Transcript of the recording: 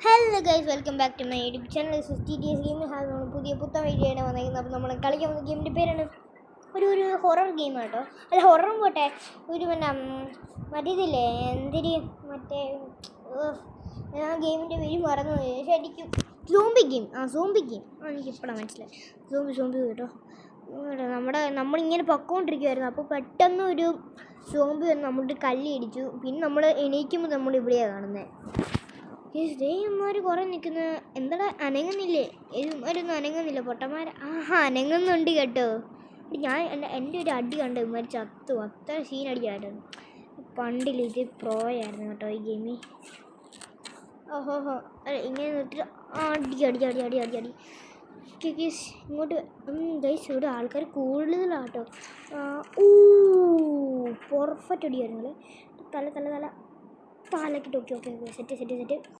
Hello guys, welcome back to my YouTube channel. This is TTS gaming. നമ്മൾ പുത്തൻ video ആണ് വന്നിരിക്കുന്നത്. അപ്പോൾ നമ്മൾ കളിക്കാൻ വന്ന ഗെയിമിൻ്റെ പേരാണ് ഒരു ഹൊറർ ഗെയിം കേട്ടോ. അല്ല, ഹൊററും പോട്ടെ, ഒരു മറ്റേതില്ലേ എന്തിരി മറ്റേ ആ ഗെയിമിൻ്റെ പേര് മറന്നു ശരിക്കും. Zombie game. സോംബി ഗെയിം എനിക്ക് ഇപ്പോഴാണ് മനസ്സിലായി. സോംബി കേട്ടോ. നമ്മളിങ്ങനെ പൊക്കോണ്ടിരിക്കുമായിരുന്നു. അപ്പോൾ പെട്ടെന്ന് ഒരു സോംബി വന്ന് നമ്മളുടെ കല്ല് ഇടിച്ചു. പിന്നെ നമ്മൾ എണീക്കുമ്പോൾ നമ്മൾ ഇവിടെയാണ് കാണുന്നത്. ഇവന്മാർ കുറേ നിൽക്കുന്ന എന്താ അനങ്ങുന്നില്ലേ? ഇവന്മാരൊന്നും അനങ്ങുന്നില്ല പൊട്ടന്മാർ. അനങ്ങുന്നുണ്ട് കേട്ടോ. ഞാൻ എൻ്റെ ഒരു അടി കണ്ട് ഇവന്മാർ ചത്തു. അത്ര സീനടിക്കായിരുന്നു. പണ്ടില്ല, ഇത് പ്രോയായിരുന്നു കേട്ടോ ഈ ഗെയിമിൽ. ഓഹോഹോ, ഇങ്ങനെ നിർത്തിട്ട് അടി ഇങ്ങോട്ട് ഗൈസ്. ഇവിടെ ആൾക്കാർ കൂടുതലാട്ടോ. പെർഫെക്റ്റ് അടിയായിരുന്നു. തലക്കിട്ട്. Okay set